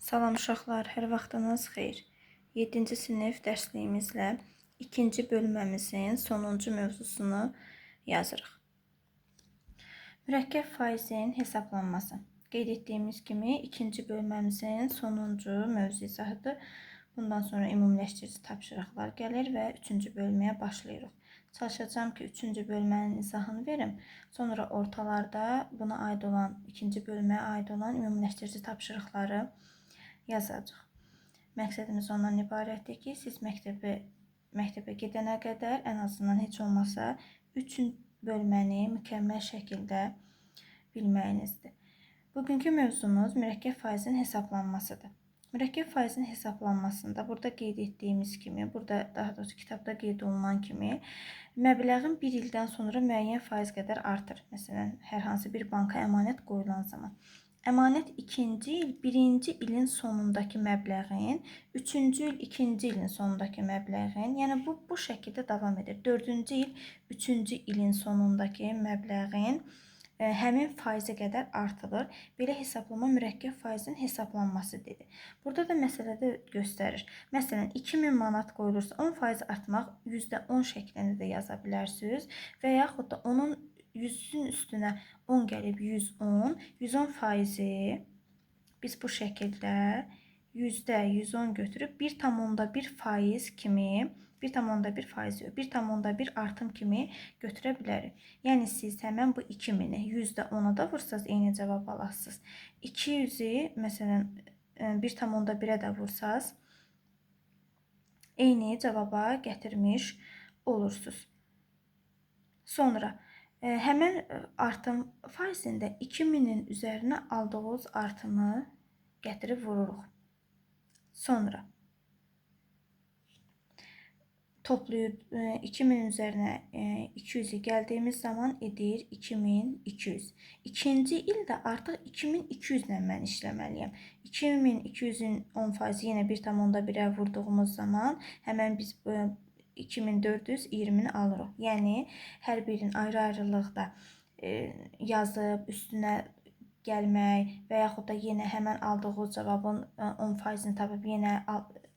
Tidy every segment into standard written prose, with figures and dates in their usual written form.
Salam uşaqlar, hər vaxtınız xeyir. 7-ci sinif dərsliyimizlə ikinci bölməmizin sonuncu mövzusunu yazırıq. Mürəkkəb faizin hesablanması. Qeyd etdiyimiz kimi ikinci bölməmizin sonuncu mövzu izahıdır. Bundan sonra ümumiləşdirici tapşırıqlar gəlir və üçüncü bölməyə başlayırıq. Çalışacağım ki, üçüncü bölmənin izahını verim. Sonra ortalarda buna aid olan, ikinci bölməyə aid olan ümumiləşdirici tapşırıqları yazacaq. Məqsədimiz ondan ibarətdir ki, siz məktəbə gedənə qədər ən azından heç olmasa 3 bölməni mükəmməl şəkildə bilməyinizdir. Bugünkü mövzumuz mürəkkəb faizin hesablanmasıdır. Mürəkkəb faizin hesablanmasında burada qeyd etdiyimiz kimi, burada daha doğrusu kitabda qeyd olunan kimi məbləğin bir ildən sonra müəyyən faiz qədər artır. Məsələn, hər hansı bir banka əmanət qoyulan zaman. Əmanət ikinci il, birinci ilin sonundakı məbləğin, üçüncü il, ikinci ilin sonundakı məbləğin, yəni bu şəkildə davam edir. Dördüncü il, üçüncü ilin sonundakı məbləğin həmin faizə qədər artırılır. Belə hesablama mürəkkəb faizin hesablanması dedir. Burada da məsələdə göstərir. Məsələn, 2000 manat qoyulursa 10% artmaq %10 şəklində də yaza bilərsiniz və yaxud da onun 100-ün üstünə 10 gəlib 110, 110 faizi biz bu şəkildə %110 götürüb 1,1 faiz kimi, 1,1 faiz yox, 1,1 artım kimi götürə bilərik. Yəni siz həmən bu 2000-i %10'a da vursanız eyni cavab alasınız. 200'i məsələn 1,1'ə də vursanız eyni cavaba gətirmiş olursunuz. Sonra həmən artım faizində 2000'in üzərinə aldığınız artımı gətirib vururuq. Sonra toplayıb 2000'in üzərinə 200'i gəldiyimiz zaman edir 2200. İkinci ildə artıq 2200 ilə mən işləməliyəm. 2200'ün 10% yenə 1,1'ə vurduğumuz zaman həmən biz 2420'ni alırıq. Yəni hər birinin ayrı-ayrılıqda yazıb üstünə gəlmək və yaxud da yenə həmən aldığı cavabın 10%-ni tapıb yenə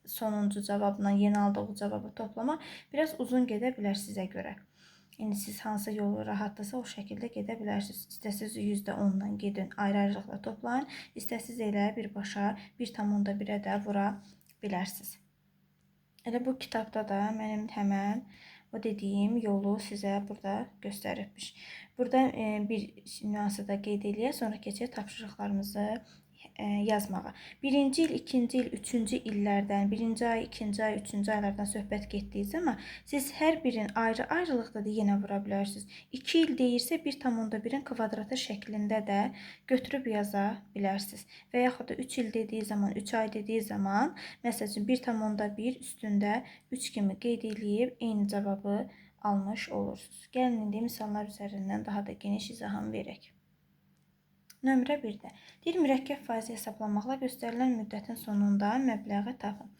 sonuncu cavabla yenə aldığı cavabı toplamaq biraz uzun gedə bilər sizə görə. Yəni siz hansı yolu rahatdırsa o şəkildə gedə bilərsiniz. İstəsiniz %10'dan gedin, ayrı-ayrılıqla toplayın. İstəsiniz elə birbaşa 1,1'ə də vura bilərsiniz. Elə bu kitabda da mənim həmən o dediyim yolu sizə burada göstəribmiş. Burada bir nüansı da qeyd eləyək, sonra keçək tapşırıqlarımızı yazmağa. Birinci il, ikinci il, üçüncü illərdən, birinci ay, ikinci ay, üçüncü aylardan söhbət getdiyi zaman siz hər birin ayrı-ayrılıqda da yenə vura bilərsiniz. 2 il deyirsə 1,1'in kvadratı şəklində də götürüb yaza bilərsiniz. Və yaxud da 3 il dediyi zaman, 3 ay dediyi zaman, məsəl üçün 1,1 üstündə 3 kimi qeyd eləyib eyni cavabı almış olursunuz. Gəlin indi misallar üzərindən daha da geniş izahını verək. Nömrə 1-də deyir, mürəkkəb faizi hesablamaqla göstərilən müddətin sonunda məbləği tapın.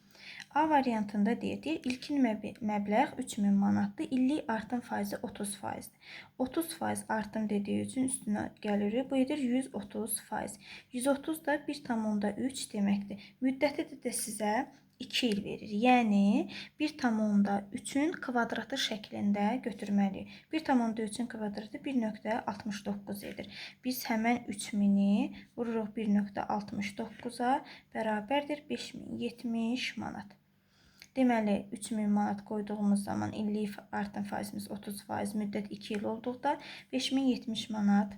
A variantında deyir, ilkin məbləğ 3000 manatdır, illik artım faizi 30%. 30% artım dediyi üçün üstünə gəlirik. Bu edir 130%. 130 da 1,3 deməkdir. Müddəti də sizə 2 il verir. Yəni 1,3'ün kvadratı şəklində götürməliyik. 1,3'ün kvadratı 1,69 edir. Biz həmən 3000'i vururuq 1,69'a bərabərdir 5070 manat. Deməli 3000 manat qoyduğumuz zaman illik artım faizimiz 30%, müddət 2 il olduqda 5070 manat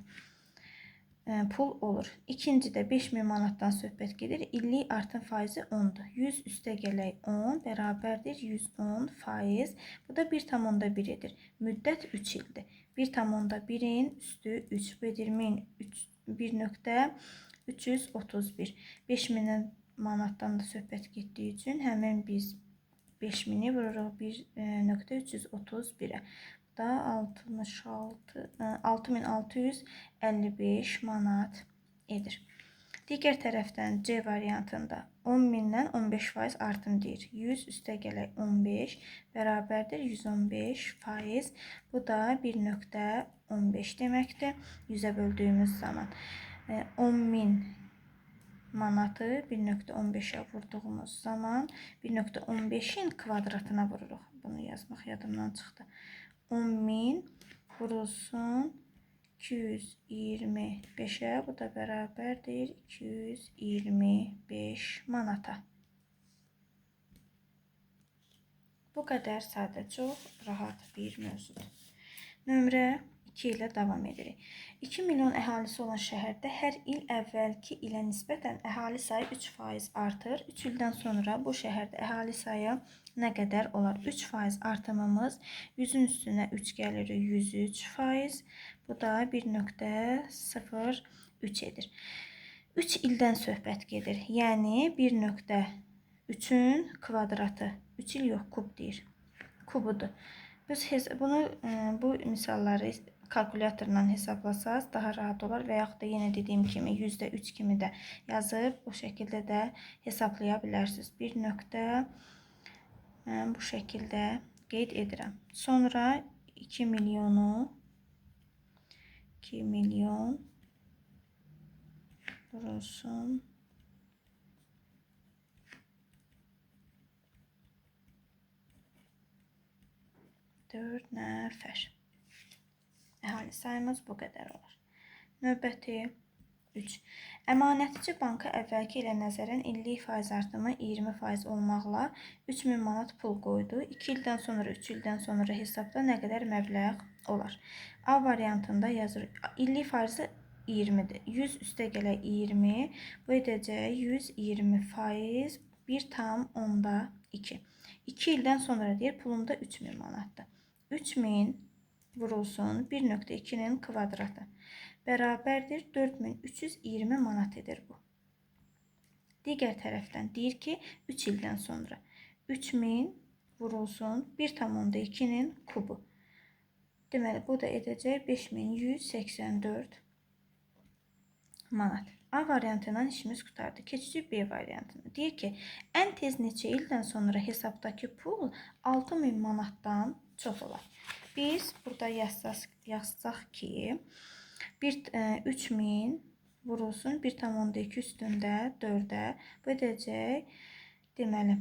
pul olur. İkincidə 5000 manatdan söhbət gedir. İllik artım faizi 10'dur. 100 üstə gələk 10 bərabərdir 110%. Bu da 1,1 edir. Müddət 3 ildir. 1,1'in üstü 3. Bu edir 1,331. 5000 manatdan da söhbət getdiyi üçün həmin biz 5000'i vururuq 1,331'ə. Da 6655 manat edir. Digər tərəfdən C variantında 10.000'dən 15% artım deyir. 100 üstə gələk 15 bərabərdir 115%. Bu da 1,15 deməkdir. 100'ə böldüyümüz zaman 10.000 manatı 1.15'ə vurduğumuz zaman 1.15'in kvadratına vururuq. Bunu yazmaq yadımdan çıxdı. 10.000 vurulsun 225'ə, bu da bərabərdir 225 manata. Bu qədər sadə, çox rahat bir mövzudur. Nömrə 2 ilə davam edirik. 2 milyon əhalisi olan şəhərdə hər il əvvəlki ilə nisbətən əhali sayı 3% artır. 3 ildən sonra bu şəhərdə əhali sayı nə qədər olar? 3% artımımız 100-ün üstünə 3 gəlir, 103%. Bu da 1.03 edir. 3 ildən söhbət gedir. Yəni 1.3-ün kvadratı. 3 il yox, kub deyir. Kubudur. Bu misalları kalkulyatorla hesablasaz daha rahat olar və yaxud da yenə dediyim kimi %3 kimi də yazıb bu şəkildə də hesablaya bilərsiniz. Bir nöqtə mən bu şəkildə qeyd edirəm. Sonra 2 milyon vurulsun 4 nəfər. Əhali sayımız bu qədər olur. Növbəti 3. Əmanətçi banka əvvəlki ilə nəzərən illik faiz artımı 20% olmaqla 3000 manat pul qoydu. 2 ildən sonra, 3 ildən sonra hesabda nə qədər məbləğ olar? A variantında yazır. İllik faizi 20'dir. 100 üstə gələ 20. Bu edəcək 120%, 1,2. 2 ildən sonra deyir, pulumda 3000 manatdır. 3000 vurulsun 1.2'nin kvadratı. Bərabərdir 4320 manat edir bu. Digər tərəfdən deyir ki 3 ildən sonra 3000 vurulsun 1,2'nin kubu. Deməli bu da edəcək 5184 manat. A variantından işimiz qutardı. Keçirik B variantına. Deyir ki ən tez neçə ildən sonra hesabdakı pul 6000 manatdan çox olar. Biz burada yazsaq ki 3000 vurulsun 1,2 üstündə 4'ə. Bu edəcək deməli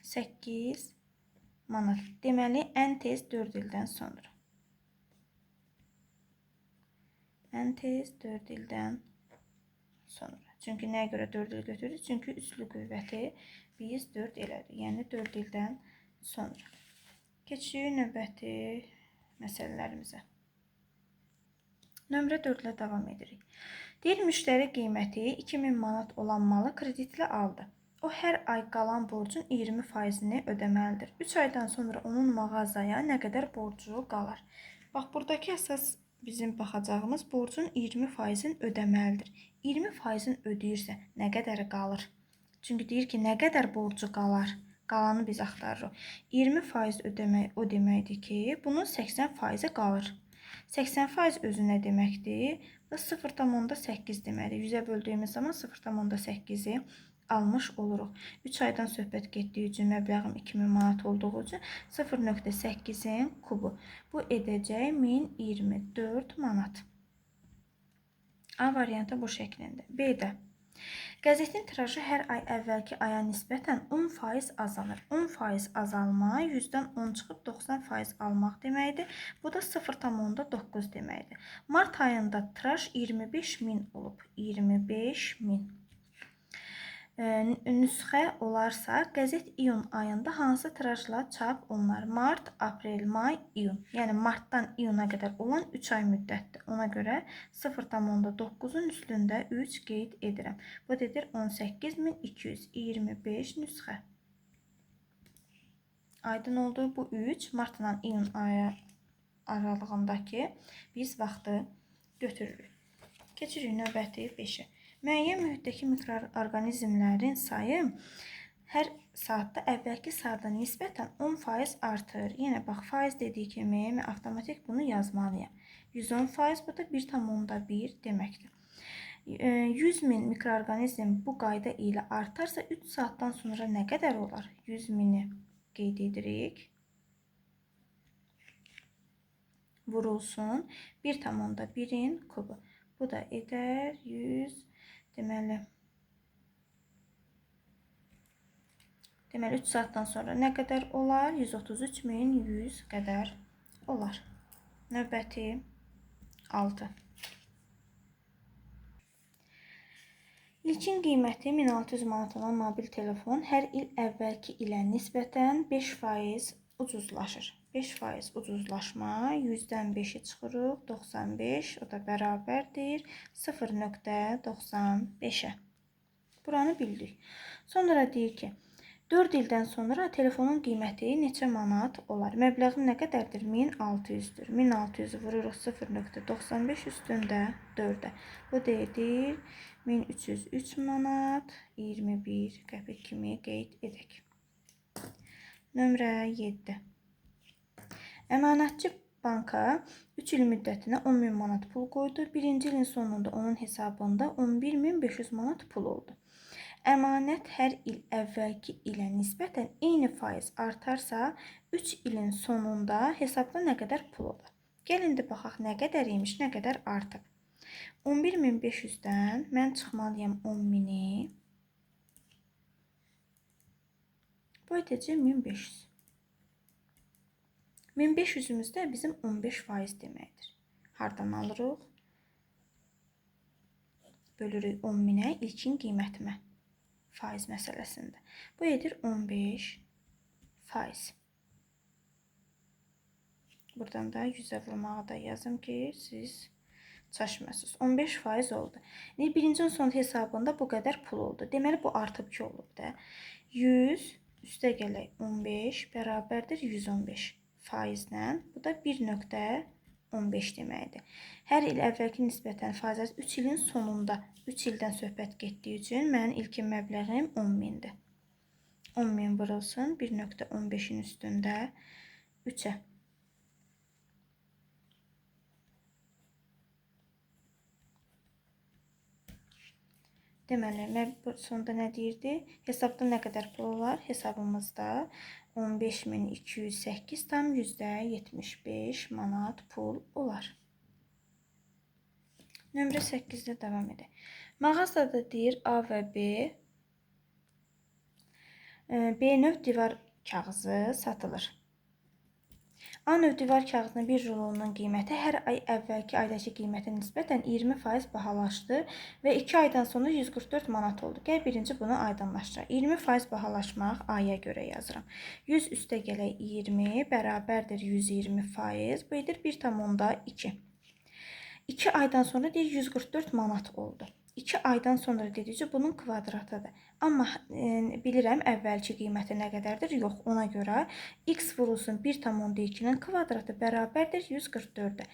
8 manat. Deməli ən tez 4 ildən sonra. Ən tez 4 ildən sonra. Çünki nəyə görə 4 il götürürük? Çünki üslü qüvvəti biz 4 elədik. Yəni 4 ildən sonra. Keçirik növbəti məsələlərimizə. Nömrə 4 ilə davam edirik. Deyir, müştəri qiyməti 2000 manat olan malı kreditlə aldı. O hər ay qalan borcun 20%-ni ödəməlidir. 3 aydan sonra onun mağazaya nə qədər borcu qalar? Bax, buradakı əsas bizim baxacağımız borcun 20%-in ödəməlidir. 20%-in ödəyirsə nə qədər qalır? Çünki deyir ki, nə qədər borcu qalar? Qalanı biz axtarırıq. 20% ödəmək o deməkdir ki, bunun 80%-i qalır. 80% özü nə deməkdir? 0,8 deməkdir. 100-ə böldüyümüz zaman 0,8-i almış oluruq. 3 aydan söhbət getdiyi üçün məbləğim 2000 manat olduğu üçün 0,8-in kubu. Bu edəcək 1024 manat. A variantı bu şəklində. B-də. Qəzetin tirajı hər ay əvvəlki aya nisbətən 10% azalır. 10% azalma 100-dən 10 çıxıb 90% almaq deməkdir. Bu da 0,9 deməkdir. Mart ayında tiraj 25.000 olub. 25.000. Nüsxə olarsa, qəzet iyun ayında hansı tirajla çap olunar? Mart, aprel, may, iyun. Yəni martdan iyuna qədər olan 3 ay müddətdir. Ona görə 0,9'un üstündə 3 qeyd edirəm. Bu dedir 18225 nüsxə. Aydın oldu, bu 3 martdan iyun ayı aralığındakı biz vaxtı götürürük. Keçirik növbəti 5-ə. Müəyyən mühitdəki mikroorqanizmlərin sayı hər saatda əvvəlki saata nisbətən 10% artır. Yenə bax, faiz dediyi kimi mən avtomatik bunu yazmalıyam. 110%, bu da 1,1 deməkdir. 100.000 mikroorqanizm bu qayda ilə artarsa 3 saatdan sonra nə qədər olar? 100.000-i qeyd edirik. Vurulsun 1,1'in kubu. Bu da edər 100. Deməli 3 saatdan sonra nə qədər olar? 133.100 qədər olar. Növbəti 6. İlkin qiyməti 1600 manat olan mobil telefon hər il əvvəlki ilə nisbətən 5% ucuzlaşır. 5% ucuzlaşma 100-dən 5-i çıxırıq, 95, o da bərabərdir 0.95-ə. Buranı bildik. Sonra deyir ki, 4 ildən sonra telefonun qiyməti neçə manat olar? Məbləği nə qədərdir? 1600-dür. 1600-ü vururuq 0.95 üstündə 4-ə. Bu da edir 1303 manat 21 qəpik kimi qeyd edək. Nömrə 7. Əmanətçi banka 3 il müddətinə 10.000 manat pul qoydu. Birinci ilin sonunda onun hesabında 11.500 manat pul oldu. Əmanət hər il əvvəlki ilə nisbətən eyni faiz artarsa, 3 ilin sonunda hesabda nə qədər pul olur? Gəlin indi baxaq nə qədər imiş, nə qədər artıb. 11.500-dən mən çıxmalıyam 10.000-i. Bu edəcək 1500. 1500-ümüz də bizim 15% deməkdir. Hardan alırıq? Bölürük 10.000-ə ilkin qiymətimə. Faiz məsələsində. Bu edir 15%. Buradan da 100-ə vurmağı da yazım ki, siz çaşmıyorsunuz. 15% oldu. Birincinin son hesabında bu qədər pul oldu. Deməli, bu artıb ki olub da. 100 üstə gələk 15 bərabərdir 115 faizdən. Bu da 1.15 deməkdir. Hər il əvvəlki nisbətən faizlər 3 ilin sonunda 3 ildən söhbət getdiyi üçün mənim ilkin məbləğim 10.000-dir. 10.000 vurulsun 1.15-in üstündə 3-ə. Deməli, sonunda nə deyirdi? Hesabda nə qədər pul olar? Hesabımızda 15.208 tam %75 manat pul olar. Nömrə 8-də davam edək. Mağazada deyir A və B. B növ divar kağızı satılır. A növ divar kağızının bir rulonun qiyməti hər ay əvvəlki aydakı qiymətə nisbətən 20% bahalaşdı və 2 aydan sonra 144 manat oldu. Gəl birinci bunu aydınlaşdıraq. 20% bahalaşmaq aya görə yazıram. 100 üstə gələk 20 bərabərdir 120%. Bu edir 1,2. 2 aydan sonra deyir 144 manat oldu. 2 aydan sonra dedikcə bunun kvadratıdır. Amma bilirəm əvvəlki qiyməti nə qədərdir? Yox, ona görə x vurulsun 1,2-nin kvadratı bərabərdir 144-ə.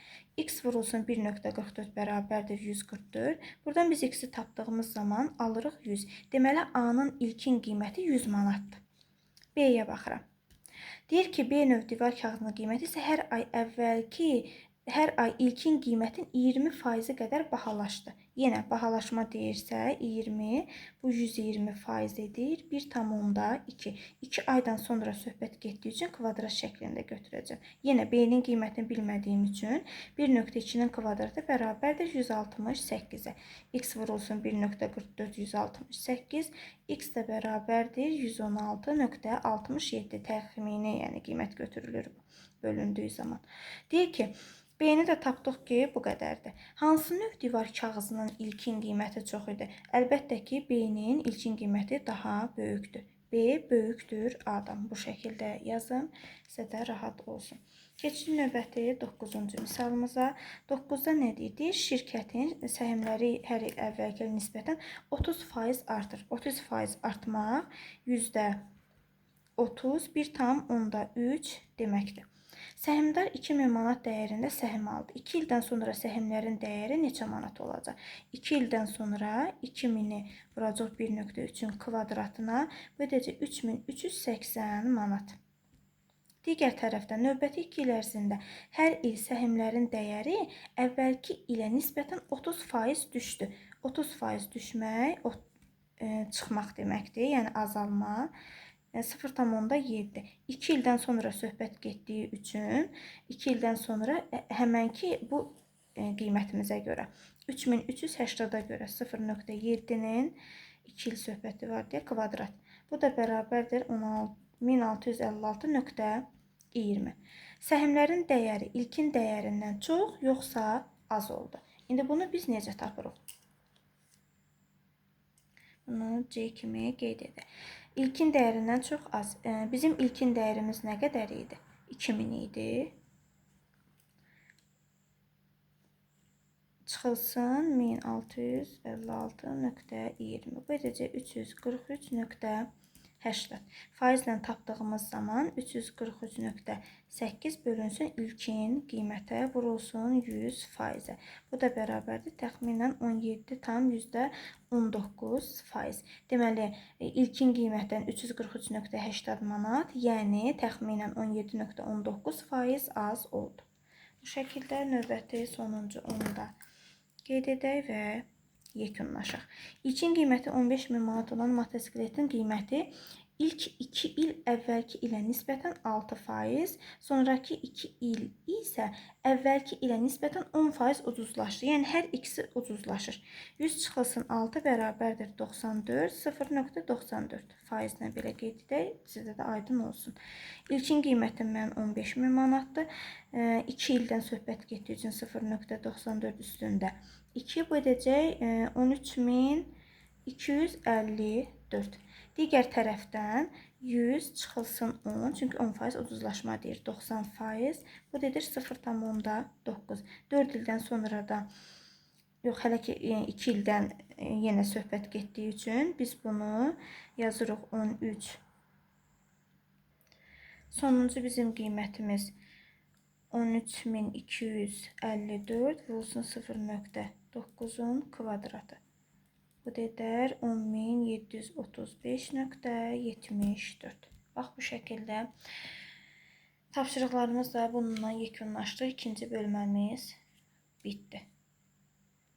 X vurulsun 1.44 bərabərdir 144. Buradan biz x-i tapdığımız zaman alırıq 100. Deməli, A-nın ilkin qiyməti 100 manatdır. B-yə baxıram. Deyir ki, B növ divar kağızının qiyməti isə hər ay ilkin qiymətin 20% qədər bahalaşdı. Yenə bahalaşma deyirsə 20, bu 120% edir 1,2. 2 aydan sonra söhbət getdiyi üçün kvadrat şəklində götürəcəm. Yenə B-nin qiymətini bilmədiyim üçün 1.2-nin kvadratı bərabərdir 168-ə. X vurulsun 1.44 168, x də bərabərdir 116.67. Təxmini, yəni qiymət götürülür bölündüyü zaman. Deyir ki, B-ni də tapdıq ki, bu qədərdir. Hansı növ divar kağızının ilkin qiyməti çox idi? Əlbəttə ki, B-nin ilkin qiyməti daha böyükdür. B böyükdür A-dan. Bu şəkildə yazım, sizə də rahat olsun. Keçdik növbəti 9-cu misalımıza. 9-da nə deyir? Şirkətin səhmləri hər il əvvəlki nisbətən 30% artır. 30% artmaq %30 1,3 deməkdir. Səhmdar 2000 manat dəyərində səhm aldı. 2 ildən sonra səhmlərin dəyəri neçə manat olacaq? 2 ildən sonra 2000-i vuracaq 1.3-ün kvadratına, bu edəcək 3380 manat. Digər tərəfdən növbəti 2 il ərzində hər il səhmlərin dəyəri əvvəlki ilə nisbətən 30% düşdü. 30% düşmək, çıxmaq deməkdir, yəni azalma. 0,7. 2 ildən sonra söhbət getdiyi üçün 2 ildən sonra həmənki bu qiymətimizə görə. 3380-a görə 0.7-nin 2 il söhbəti var deyə kvadrat. Bu da bərabərdir 1656.20. Səhmlərin dəyəri ilkin dəyərindən çox yoxsa az oldu. İndi bunu biz necə tapırıq? Bunu C kimi qeyd edək. İlkin dəyərindən çox az. Bizim ilkin dəyərimiz nə qədər idi? 2000 idi. Çıxılsın 1656.20. Bu edəcək 343.80. Faizlə tapdığımız zaman 343.8 bölünsün ilkin qiymətə, vurulsun 100%. Bu da bərabərdir təxminən 17,19%. Deməli, ilkin qiymətdən 343.80 manat, yəni təxminən 17,19% az oldu. Bu şəkildə növbəti sonuncu onu da qeyd edək və yekunlaşaq. İlkin qiyməti 15.000 manat olan motosikletin qiyməti ilk 2 il əvvəlki ilə nisbətən 6%, sonraki 2 il isə əvvəlki ilə nisbətən 10% ucuzlaşır. Yəni hər ikisi ucuzlaşır. 100 çıxılsın 6 bərabərdir 94, 0.94 faizlə belə qeyd edək, sizə də aydın olsun. İlkin qiymətim mənim 15.000 manatdır. 2 ildən söhbət getdiyi üçün 0.94 üstündə 2 bu edəcək 13.254. Digər tərəfdən 100 çıxılsın 10, çünki 10% ucuzlaşma deyir, 90%, bu dedir 0,9. 4 ildən sonra da, yox, hələ ki 2 ildən yenə söhbət getdiyi üçün biz bunu yazırıq 13. Sonuncu bizim qiymətimiz 13.254 vurulsun 0.9-un kvadratı. Bu dedər 10.735.74. Bax, bu şəkildə tapşırıqlarımız da bununla yekunlaşdı. İkinci bölməmiz bitdi.